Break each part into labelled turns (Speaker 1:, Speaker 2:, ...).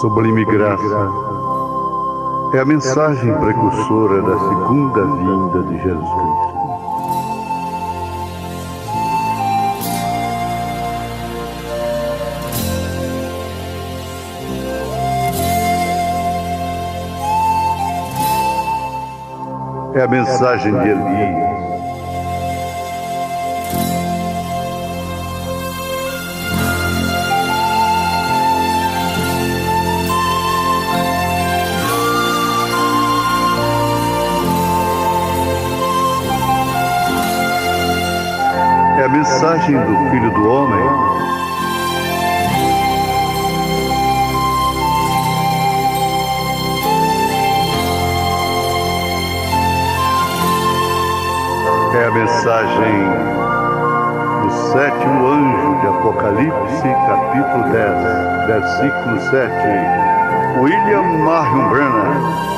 Speaker 1: Sublime graça é a mensagem precursora da segunda vinda de Jesus Cristo. É a mensagem de Elias. É a mensagem do Filho do Homem. É a mensagem do sétimo anjo de Apocalipse, capítulo 10, versículo 7. William Marion Branham.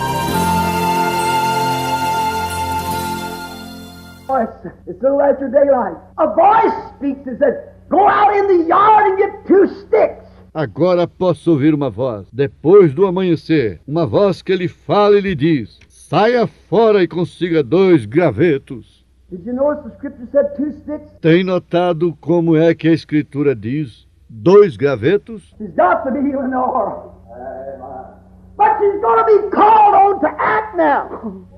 Speaker 2: It's a little after daylight. A voice speaks and says, "Go out in the yard and get 2 sticks."
Speaker 3: Agora posso ouvir uma voz, depois do amanhecer, uma voz que lhe fala e lhe diz: saia fora e consiga 2 gravetos.
Speaker 2: Did you notice the scripture said 2 sticks?
Speaker 3: Tem notado como é que a Escritura diz 2 gravetos?
Speaker 2: She's got to be Eleanor. But she's going to be called on to act now.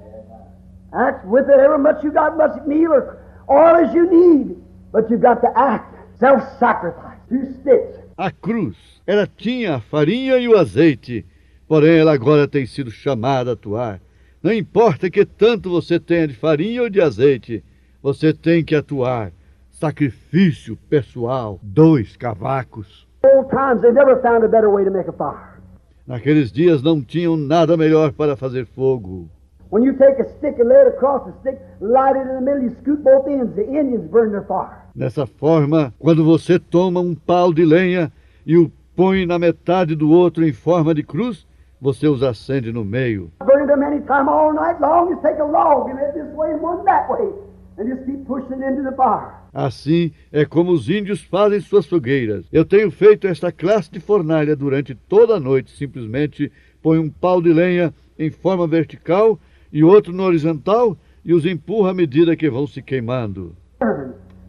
Speaker 2: Act with it ever much you got, much meal or oil as you need. But you've got to act. Self-sacrifice. 2 sticks.
Speaker 3: A cruz, ela tinha a farinha e o azeite, porém ela agora tem sido chamada a atuar. Não importa que tanto você tenha de farinha ou de azeite, você tem que atuar. Sacrifício pessoal, 2 cavacos.
Speaker 2: Old times, they never found a better way to make a fire.
Speaker 3: Naqueles dias não tinham nada melhor para fazer fogo.
Speaker 2: When you take a stick and lay it across the stick, light it in the middle, you scoot both ends, the Indians burn their fire.
Speaker 3: Dessa forma, quando você toma um pau de lenha e o põe na metade do outro em forma de cruz, você os acende no meio.
Speaker 2: Burn them any time all night long, you take a log and it this way and one that way, and just keep pushing it into the fire.
Speaker 3: Assim é como os índios fazem suas fogueiras. Eu tenho feito esta classe de fornalha durante toda a noite. Simplesmente põe um pau de lenha em forma vertical e outro no horizontal e os empurra à medida que vão se queimando.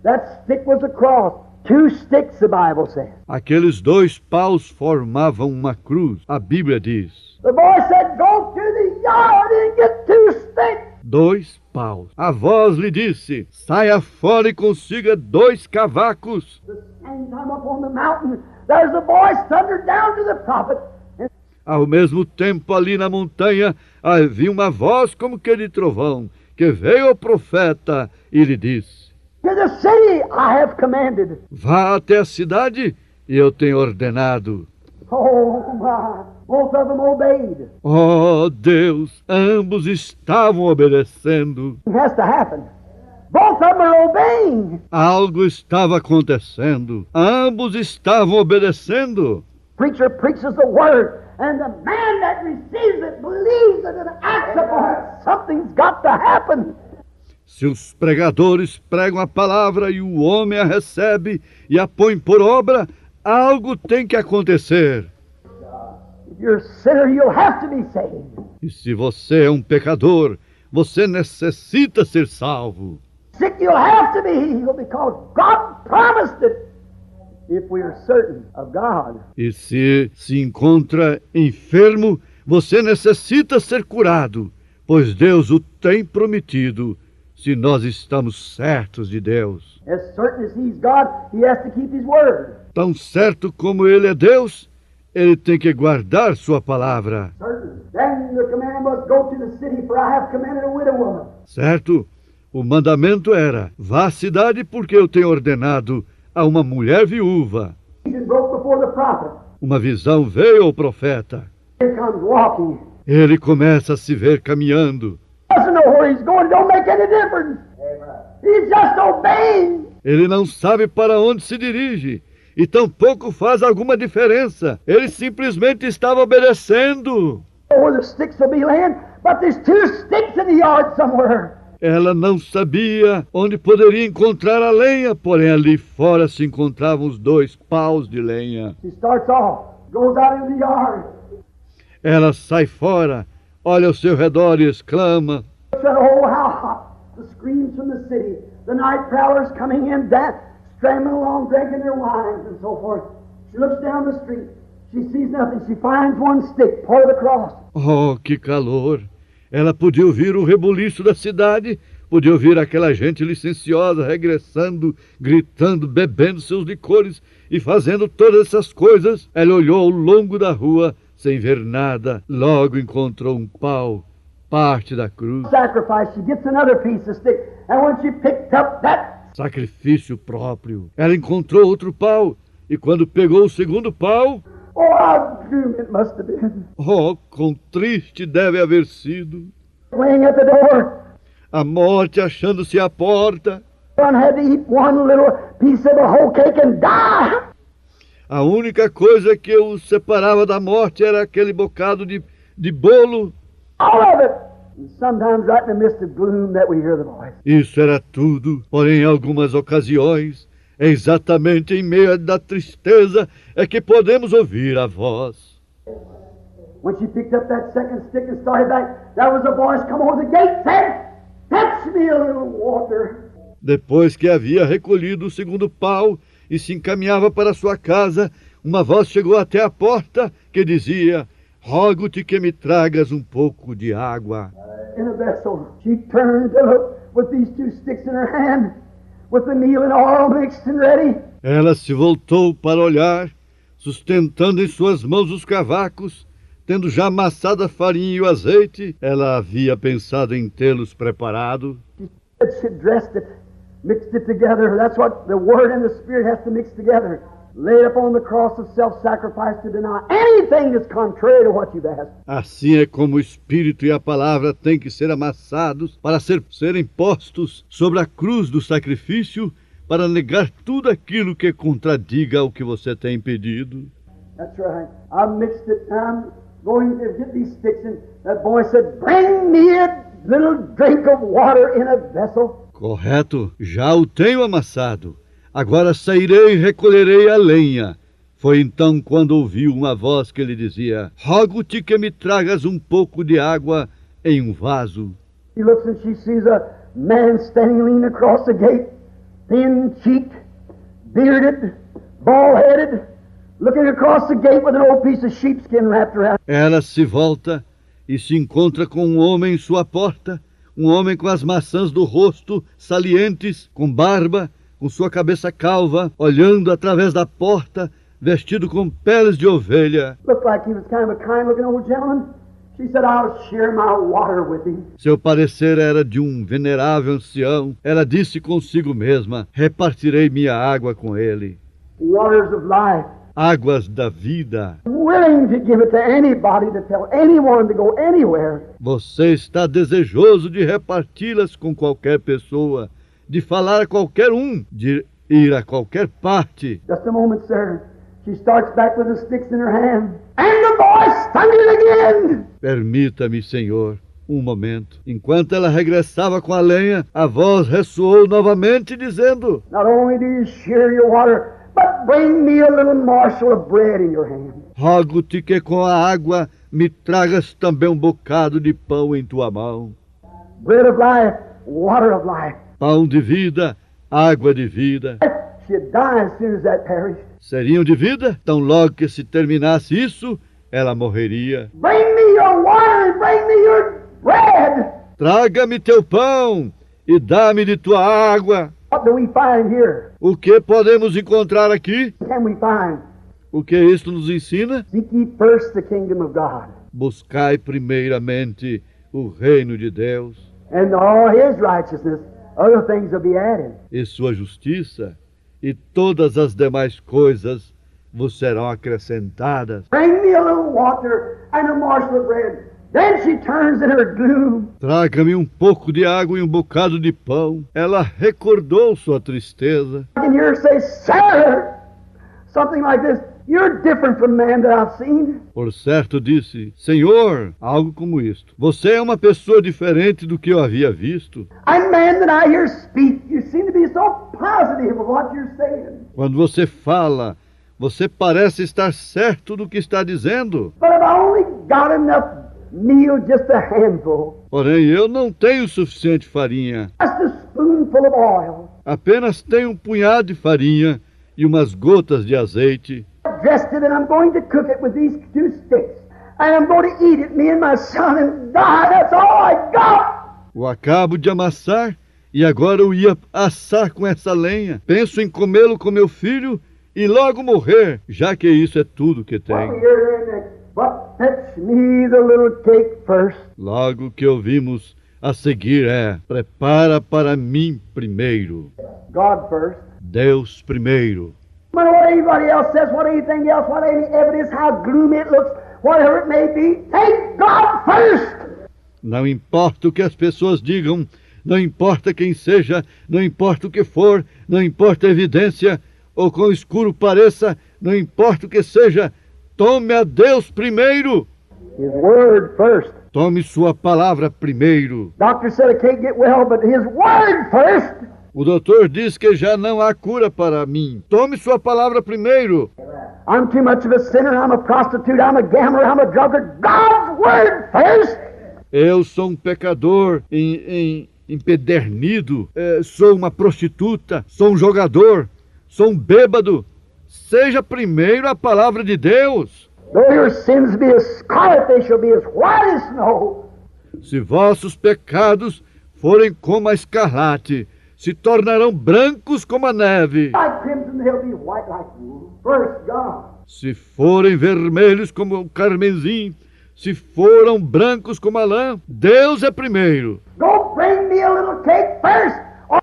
Speaker 2: That stick was a cross. 2 sticks, the Bible says.
Speaker 3: Aqueles 2 paus formavam uma cruz, a Bíblia diz.
Speaker 2: The boy said, "Go to the yard and get 2 sticks."
Speaker 3: 2 paus. A voz lhe disse: saia fora e consiga 2 cavacos.
Speaker 2: The same time up on the mountain, there's a voice thundered down to the prophet.
Speaker 3: Ao mesmo tempo, ali na montanha, havia uma voz como que de trovão, que veio ao profeta e lhe disse:
Speaker 2: To the city I have commanded.
Speaker 3: vá até a cidade e eu tenho ordenado.
Speaker 2: Oh my, both of them obeyed.
Speaker 3: Oh Deus, ambos estavam obedecendo.
Speaker 2: It has to happen. Both of them are obeying.
Speaker 3: Algo estava acontecendo. Ambos estavam obedecendo.
Speaker 2: Preacher preaches the word, and the man that receives it believes it and acts upon it. Something's got to happen.
Speaker 3: Se os pregadores pregam a palavra e o homem a recebe e a põe por obra, algo tem que acontecer.
Speaker 2: If you're a sinner, you'll have to be saved.
Speaker 3: E se você é um pecador, você necessita ser salvo.
Speaker 2: Sick, you'll have to be healed because God promised it. If we are certain of God.
Speaker 3: E se encontra enfermo, você necessita ser curado, pois Deus o tem prometido, se nós estamos certos de Deus.
Speaker 2: As certain as He's God, He has to keep His word.
Speaker 3: Tão certo como Ele é Deus, Ele tem que guardar sua palavra.
Speaker 2: Certain. Then the command was, "Go to the city, for I have commanded a widow woman."
Speaker 3: Certo? O mandamento era: vá à cidade porque eu tenho ordenado a uma mulher viúva.
Speaker 2: Vision broke before the prophet.
Speaker 3: Uma visão veio ao profeta.
Speaker 2: Here comes walking.
Speaker 3: Ele começa a se ver caminhando.
Speaker 2: Doesn't know where he's going. It don't make any difference. He's just obeying.
Speaker 3: Ele não sabe para onde se dirige e tampouco faz alguma diferença. Ele simplesmente estava obedecendo.
Speaker 2: Where the sticks will be laying, but there's 2 sticks in the yard somewhere.
Speaker 3: Ela não sabia onde poderia encontrar a lenha, porém ali fora se encontravam os 2 paus de lenha.
Speaker 2: She starts off, goes out in the yard,
Speaker 3: Ela sai fora, olha ao seu redor e exclama:
Speaker 2: Said, oh, how hot! The screams from the city, the night prowlers coming in, scrambling along, drinking their wines and so forth. She looks down the street. She sees nothing. She finds one stick, part of the cross.
Speaker 3: Oh, que calor! Ela podia ouvir o rebuliço da cidade, podia ouvir aquela gente licenciosa regressando, gritando, bebendo seus licores e fazendo todas essas coisas. Ela olhou ao longo da rua sem ver nada. Logo encontrou um pau, parte da cruz.
Speaker 2: Sacrifice. She gets another piece of stick. And when she picked up that...
Speaker 3: Sacrifício próprio. Ela encontrou outro pau e quando pegou o segundo pau...
Speaker 2: Oh, how doomed it must have been.
Speaker 3: Oh, quão triste deve haver sido.
Speaker 2: Laying at the door.
Speaker 3: A morte achando-se à porta.
Speaker 2: One had to eat one little piece of the whole cake and die.
Speaker 3: A única coisa que o separava da morte era aquele bocado de bolo.
Speaker 2: All of it. And sometimes right in the midst of gloom that we hear the voice.
Speaker 3: Isso era tudo, porém em algumas ocasiões, é exatamente em meio da tristeza é que podemos ouvir a voz.
Speaker 2: When she picked up that second stick and started back, there was a voice come over the gate said, "Fetch me a little water."
Speaker 3: Depois que havia recolhido o segundo pau e se encaminhava para sua casa, uma voz chegou até a porta que dizia: rogo-te que me tragas um pouco de água.
Speaker 2: In a vessel, she turned to look with these two sticks in her hand, with the meal and oil mixed and ready.
Speaker 3: Ela se voltou para olhar, sustentando em suas mãos os cavacos, tendo já amassado a farinha e o azeite. Ela havia pensado em tê-los preparado.
Speaker 2: She dressed it, mixed it together. That's what the Word and the Spirit has to mix together. Laid upon the cross of self-sacrifice to deny anything that's contrary to what you've asked.
Speaker 3: Assim é como o Espírito e a Palavra têm que ser amassados para serem postos sobre a cruz do sacrifício para negar tudo aquilo que contradiga o que você tem pedido.
Speaker 2: That's right. I mixed it. I'm going to get these sticks, and that boy said, "Bring me a little drink of water in a vessel."
Speaker 3: Correto, já o tenho amassado. Agora sairei e recolherei a lenha. Foi então quando ouviu uma voz que lhe dizia: rogo-te que me tragas um pouco de água em um vaso.
Speaker 2: She looks and she sees a man standing leaning across the gate, thin-cheeked, bearded, bald-headed, looking across the gate with an old piece of sheepskin wrapped around.
Speaker 3: Ela se volta e se encontra com um homem em sua porta, um homem com as maçãs do rosto salientes, com barba, com sua cabeça calva, olhando através da porta, vestido com peles de ovelha.
Speaker 2: Looked like he was kind of a kind-looking old gentleman. She said, "I'll share my water with him."
Speaker 3: Seu parecer era de um venerável ancião. Ela disse consigo mesma: repartirei minha água com ele.
Speaker 2: Waters of life.
Speaker 3: Águas da vida.
Speaker 2: Willing to give it to anybody, to tell anyone to go anywhere.
Speaker 3: Você está desejoso de reparti-las com qualquer pessoa, de falar a qualquer um, de ir a qualquer parte.
Speaker 2: Just a moment, sir. She starts back with the sticks in her hand. And the voice thundered again.
Speaker 3: Permita-me, Senhor, um momento. Enquanto ela regressava com a lenha, a voz ressoou novamente dizendo:
Speaker 2: Not only do you share your water, but bring me a little morsel of bread in your hand.
Speaker 3: rogo-te que com a água me tragas também um bocado de pão em tua mão.
Speaker 2: Bread of life, water of life.
Speaker 3: Pão de vida, água de vida.
Speaker 2: She'd die as soon as that perished.
Speaker 3: Seriam de vida? Tão logo que se terminasse isso, ela morreria.
Speaker 2: Bring me your water and bring me your bread.
Speaker 3: Traga-me teu pão e dá-me de tua água.
Speaker 2: What do we find here?
Speaker 3: O que podemos encontrar aqui?
Speaker 2: Can we find?
Speaker 3: O que isto nos ensina?
Speaker 2: Seek ye first the kingdom of God,
Speaker 3: Buscai primeiramente o reino de Deus
Speaker 2: and all his righteousness, other things will be added.
Speaker 3: e sua justiça, e todas as demais coisas vos serão acrescentadas.
Speaker 2: Bring me a little water and a morsel of bread. Then she turns in her gloom.
Speaker 3: Traga-me um pouco de água e um bocado de pão. Ela recordou sua tristeza.
Speaker 2: I can hear her say, "Sir," something like this. "You're different from man that I've seen."
Speaker 3: Por certo disse: Senhor, algo como isto. Você é uma pessoa diferente do que eu havia visto.
Speaker 2: And man that I hear speak, you seem to be so positive of what you're saying.
Speaker 3: Quando você fala, você parece estar certo do que está dizendo.
Speaker 2: But if I only got enough meal, just a handful.
Speaker 3: Porém, eu não tenho suficiente farinha.
Speaker 2: Just a spoonful of oil.
Speaker 3: Apenas tenho um punhado de farinha e umas gotas de azeite.
Speaker 2: I've dressed it and I'm going to cook it with these 2 sticks. And I'm going to eat it, me and my son, and die. That's all I got.
Speaker 3: O acabo de amassar e agora eu ia assar com essa lenha. Penso em comê-lo com meu filho e logo morrer, já que isso é tudo que tenho.
Speaker 2: But fetch me the little cake first.
Speaker 3: Logo que ouvimos a seguir prepara para mim primeiro.
Speaker 2: God first.
Speaker 3: Deus primeiro.
Speaker 2: No matter what anybody else says, what anything else, what any evidence, how gloomy it looks, whatever it may be, take God first.
Speaker 3: Não importa o que as pessoas digam, não importa quem seja, não importa o que for, não importa a evidência, ou quão escuro pareça, não importa o que seja, tome a Deus primeiro.
Speaker 2: His word first.
Speaker 3: Tome sua palavra primeiro.
Speaker 2: Doctor said I can't get well, but his word first.
Speaker 3: O doutor diz que já não há cura para mim. Tome sua palavra primeiro.
Speaker 2: I'm too much of a sinner, I'm a prostitute, I'm a gambler, I'm a drunkard. God's word first.
Speaker 3: Eu sou um pecador empedernido, sou uma prostituta, sou um jogador, sou um bêbado. Seja primeiro a palavra de Deus.
Speaker 2: Though your sins be as scarlet, they shall be as white as snow.
Speaker 3: Se vossos pecados forem como a escarlate, se tornarão brancos como a neve.
Speaker 2: Like crimson, they'll be white like wool. First God.
Speaker 3: Se forem vermelhos como o carmesim, se foram brancos como a lã, Deus é primeiro.
Speaker 2: Go bring me a little cake first.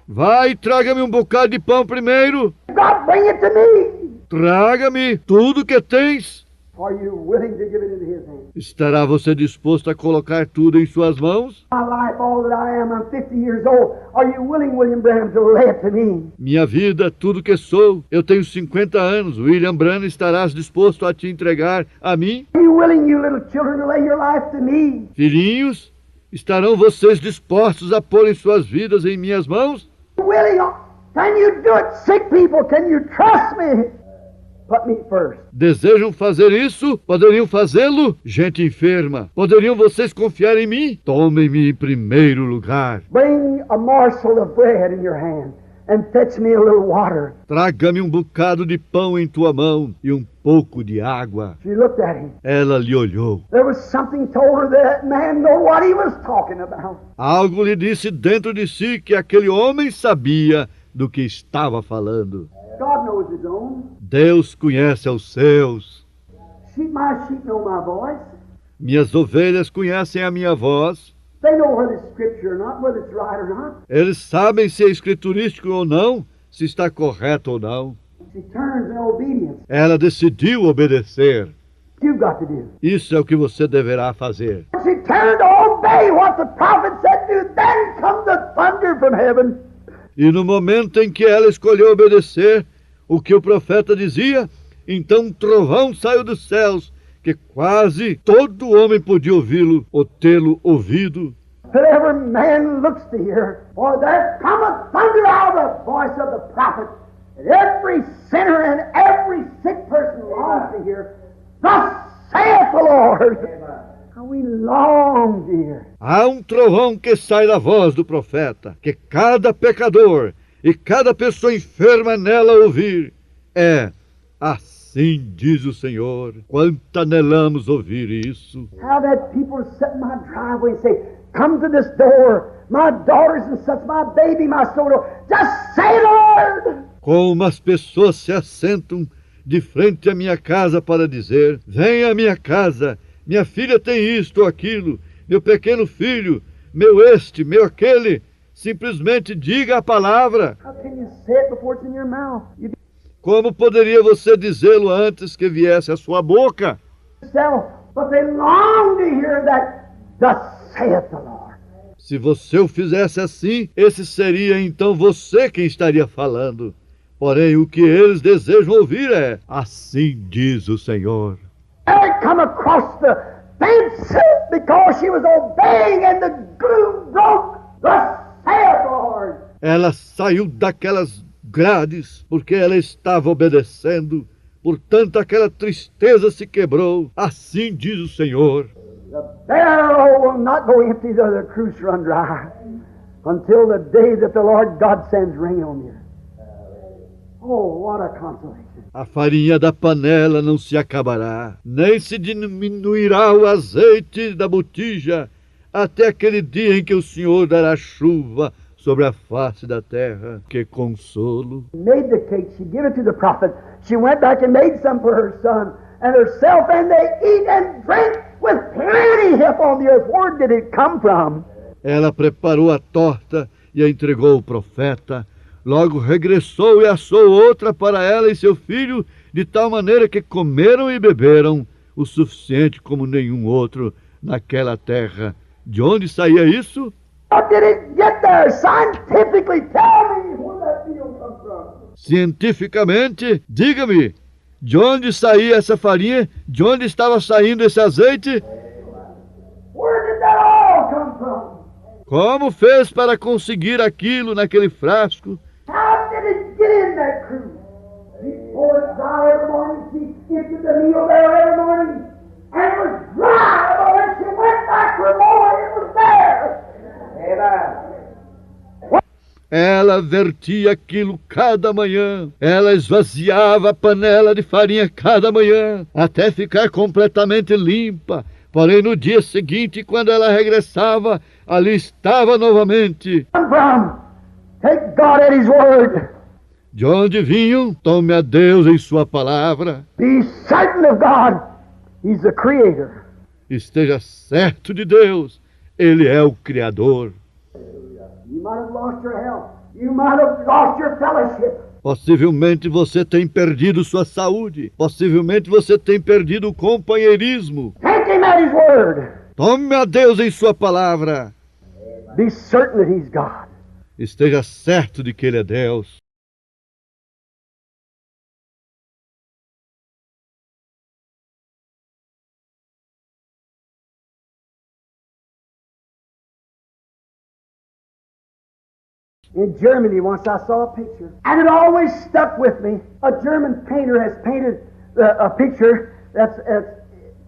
Speaker 3: Vai, traga-me um bocado de pão primeiro.
Speaker 2: God, bring it to me.
Speaker 3: Traga-me tudo que tens.
Speaker 2: Are you willing to give it into his hands?
Speaker 3: Estará você disposto a colocar tudo em suas mãos?
Speaker 2: My life, all that I am, I'm 50 years old. Are you willing, William Branham, to lay it to me?
Speaker 3: Minha vida, tudo que sou. Eu tenho 50 anos. William Branham, estarás disposto a te entregar a mim?
Speaker 2: Are you willing, you little children, to lay your life to me?
Speaker 3: Filhinhos, estarão vocês dispostos a pôr suas vidas em minhas mãos?
Speaker 2: Willing? Can you do it? Sick people, can you trust me? Put me first.
Speaker 3: Desejam fazer isso? Poderiam fazê-lo? Gente enferma, poderiam vocês confiar em mim? Tomem-me em primeiro lugar.
Speaker 2: Bring a morsel of bread in your hand and fetch me a little water.
Speaker 3: Traga-me um bocado de pão em tua mão e um pouco de água.
Speaker 2: She looked at him.
Speaker 3: Ela lhe olhou.
Speaker 2: There was something told her that man knew what he was talking about.
Speaker 3: Algo lhe disse dentro de si que aquele homem sabia do que estava falando.
Speaker 2: God knows his own.
Speaker 3: Deus conhece aos seus.
Speaker 2: My sheep know my voice.
Speaker 3: Minhas ovelhas conhecem a minha voz.
Speaker 2: They know whether it's scripture or not, whether it's right or not.
Speaker 3: Eles sabem se é escriturístico ou não, se está correto ou não.
Speaker 2: She turns in obedience.
Speaker 3: Ela decidiu obedecer.
Speaker 2: You've got to do.
Speaker 3: Isso é o que você deverá fazer.
Speaker 2: She turned to obey what the prophet said to. Then come the thunder from heaven.
Speaker 3: E no momento em que ela escolheu obedecer o que o profeta dizia, então um trovão saiu dos céus, que quase todo homem podia ouvi-lo ou tê-lo ouvido.
Speaker 2: That every man looks to hear, for there cometh thunder out of the voice of the prophet, and every sinner and every sick person longs to hear, thus saith the Lord. How we long to hear.
Speaker 3: Há um trovão que sai da voz do profeta, que cada pecador e cada pessoa enferma nela ouvir. Assim diz o Senhor. Quanto anelamos ouvir isso.
Speaker 2: How that people sit in my driveway and say, come to this door, my daughters and sons, my baby, my soul, just say the Lord.
Speaker 3: Como as pessoas se assentam de frente à minha casa para dizer, venha à minha casa, minha filha tem isto ou aquilo, meu pequeno filho, meu este, meu aquele. Simplesmente diga a palavra.
Speaker 2: How can you say it before it's in your mouth? You
Speaker 3: Como poderia você dizê-lo antes que viesse à sua boca?
Speaker 2: yourself, but they long to hear that, thus saith the Lord.
Speaker 3: Se você o fizesse assim, esse seria então você quem estaria falando. Porém, o que eles desejam ouvir é, assim diz o Senhor.
Speaker 2: Mary come across the fence because she was obeying and the glue broke. Thus saith the Lord.
Speaker 3: Ela saiu daquelas grades porque ela estava obedecendo. Portanto, aquela tristeza se quebrou. Assim diz o Senhor.
Speaker 2: The barrel will not go empty, though the cruse run dry, until the day that the Lord God sends rain on you. Oh, what a consolation.
Speaker 3: A farinha da panela não se acabará, nem se diminuirá o azeite da botija, até aquele dia em que o Senhor dará chuva sobre a face da terra. Que consolo!
Speaker 2: Made the cake, she gave it to the prophet. She went back and made some for her son and herself, and they eat and drink with plenty help on the earth. Where did it come from?
Speaker 3: Ela preparou a torta e a entregou ao profeta. Logo regressou e assou outra para ela e seu filho, de tal maneira que comeram e beberam o suficiente como nenhum outro naquela terra. De onde saía isso?
Speaker 2: How did it get there? Scientifically, tell me where that meal comes from.
Speaker 3: Cientificamente, diga-me, de onde saía essa farinha? De onde estava saindo esse azeite?
Speaker 2: Where did that all come from?
Speaker 3: Como fez para conseguir aquilo naquele frasco?
Speaker 2: How did it get in that cruise? She poured it out every morning. She emptied the meal there every morning. And it was dry. But when she went back for more, it was there. Amen.
Speaker 3: Ela vertia aquilo cada manhã. Ela esvaziava a panela de farinha cada manhã, até ficar completamente limpa. Porém, no dia seguinte, quando ela regressava, ali estava novamente.
Speaker 2: Come from? Take God at His word.
Speaker 3: De onde vinham? Tome a Deus em sua palavra.
Speaker 2: Be certain of God. He's the Creator.
Speaker 3: Esteja certo de Deus. Ele é o Criador.
Speaker 2: You might have lost your health. You might have lost your fellowship.
Speaker 3: Possivelmente você tem perdido sua saúde. Possivelmente você tem perdido o companheirismo.
Speaker 2: Take Him at His word.
Speaker 3: Tome a Deus em sua palavra.
Speaker 2: Be certain that He's God.
Speaker 3: Esteja certo de que Ele é Deus.
Speaker 2: In Germany, once I saw a picture, and it always stuck with me. A German painter has painted a picture that's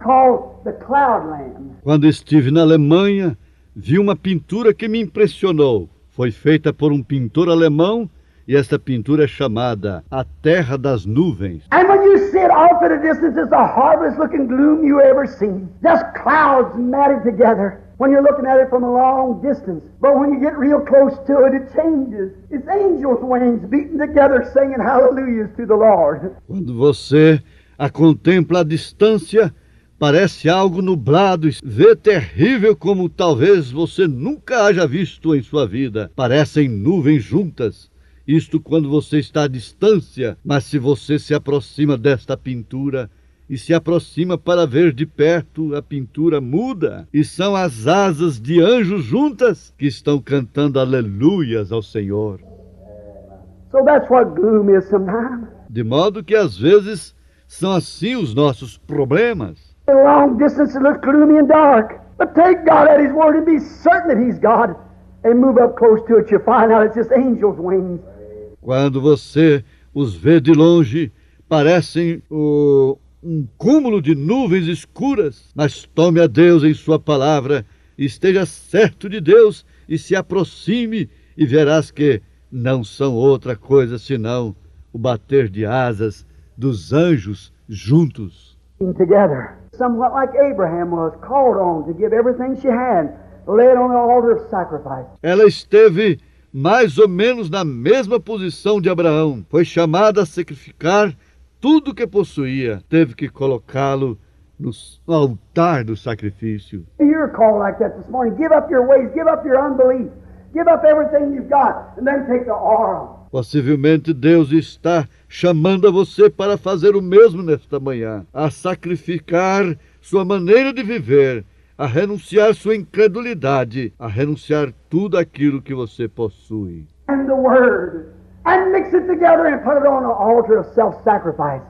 Speaker 2: called the Cloudland.
Speaker 3: Quando estive na Alemanha, vi uma pintura que me impressionou. Foi feita por um pintor alemão e essa pintura é chamada A Terra das Nuvens.
Speaker 2: And when you see it off at a distance, it's the hardest looking gloom you ever seen. Just clouds matted together when you're looking at it from a long distance. But when you get real close to it, it changes. It's angels' wings beating together, singing hallelujahs to the Lord.
Speaker 3: Quando você a contempla à distância, parece algo nublado, vê terrível como talvez você nunca haja visto em sua vida. Parecem nuvens juntas. Isto quando você está à distância, mas se você se aproxima desta pintura e se aproxima para ver de perto, a pintura muda. E são as asas de anjos juntas que estão cantando aleluias ao Senhor.
Speaker 2: So that's what gloom is sometimes.
Speaker 3: De modo que às vezes são assim os nossos problemas.
Speaker 2: At a long distance it looks gloomy and dark. But take God at His word and be certain that He's God. And move up close to it, you find out it's just angels' wings.
Speaker 3: Quando você os vê de longe, parecem um cúmulo de nuvens escuras. Mas tome a Deus em sua palavra, esteja certo de Deus e se aproxime e verás que não são outra coisa senão o bater de asas dos anjos juntos.
Speaker 2: Together, somewhat like Abraham was called on to give everything she had, laid on the altar of sacrifice.
Speaker 3: Ela esteve mais ou menos na mesma posição de Abraão. Foi chamada a sacrificar tudo que possuía. Teve que colocá-lo no altar do sacrifício.
Speaker 2: You're called like that this morning. Give up your ways, give up your unbelief, give up everything you've got, and then take the oil.
Speaker 3: Possivelmente Deus está chamando a você para fazer o mesmo nesta manhã, a sacrificar sua maneira de viver, a renunciar sua incredulidade, a renunciar tudo aquilo que você possui.
Speaker 2: And the Word, and mix it together and put it on an altar of self-sacrifice.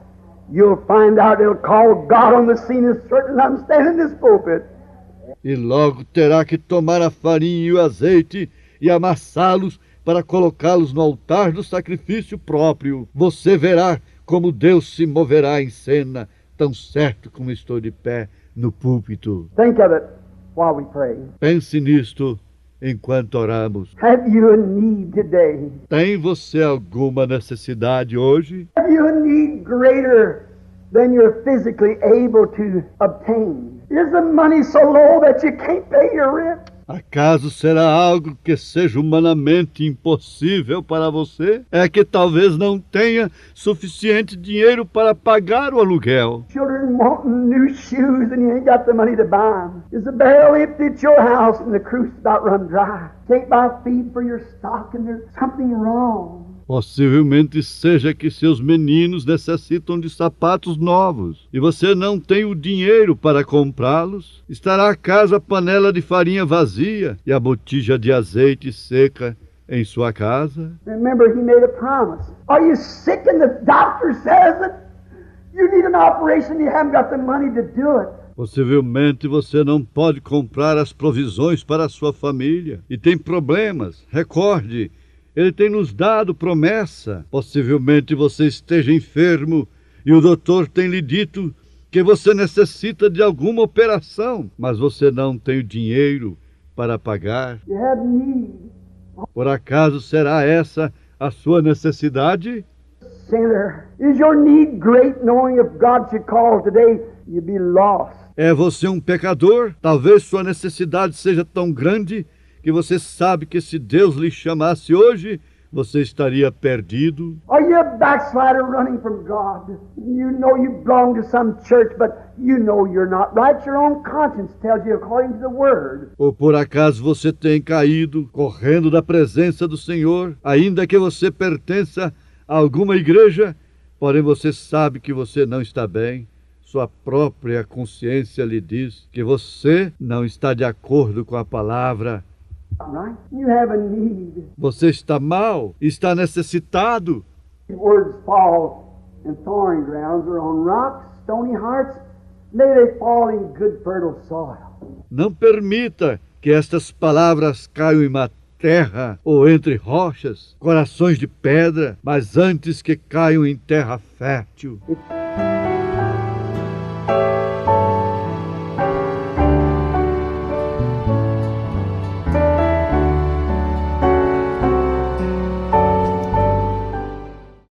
Speaker 2: You'll find out it'll call God on the scene as certain as I'm standing in this pulpit.
Speaker 3: E logo terá que tomar a farinha e o azeite e amassá-los para colocá-los no altar do sacrifício próprio. Você verá como Deus se moverá em cena, tão certo como estou de pé no púlpito.
Speaker 2: Think of it while we pray.
Speaker 3: Pense nisto enquanto oramos.
Speaker 2: Have you a need today?
Speaker 3: Tem você alguma necessidade hoje?
Speaker 2: Have you a need greater than you're physically able to obtain? Is the money so low that you can't pay your rent?
Speaker 3: Acaso será algo que seja humanamente impossível para você? É que talvez não tenha suficiente dinheiro para pagar o aluguel.
Speaker 2: Children wanting new shoes and you ain't got the money to buy them. Is the barrel empty at your house and the cruise about run dry? Can't buy feed for your stock and there's something wrong.
Speaker 3: Possivelmente seja que seus meninos necessitam de sapatos novos e você não tem o dinheiro para comprá-los. Estará a casa a panela de farinha vazia e a botija de azeite seca em sua casa.
Speaker 2: Remember, he made a promise. Are you sick and the doctor says that you need an operation and you haven't got the money to do it?
Speaker 3: Possivelmente você não pode comprar as provisões para a sua família e tem problemas. Recorde, Ele tem nos dado promessa. Possivelmente você esteja enfermo e o doutor tem lhe dito que você necessita de alguma operação, mas você não tem o dinheiro para pagar.
Speaker 2: You have need.
Speaker 3: Por acaso será essa a sua necessidade?
Speaker 2: Sinner, is your need great knowing if God should call today, you'd be lost?
Speaker 3: É você um pecador? Talvez sua necessidade seja tão grande que você sabe que se Deus lhe chamasse hoje, você estaria perdido.
Speaker 2: Are you a backslider running from God? You know you belong to some church, but you know you're not right. Your own conscience tells you according to the Word.
Speaker 3: Ou por acaso você tem caído, correndo da presença do Senhor, ainda que você pertença a alguma igreja, porém você sabe que você não está bem. Sua própria consciência lhe diz que você não está de acordo com a palavra.
Speaker 2: Right? You have a need.
Speaker 3: Você está mal, está necessitado.
Speaker 2: Words fall in thorny grounds or on rocks, stony hearts. May they fall in good fertile soil.
Speaker 3: Não permita que estas palavras caiam em uma terra ou entre rochas, corações de pedra, mas antes que caiam em terra fértil.
Speaker 2: It's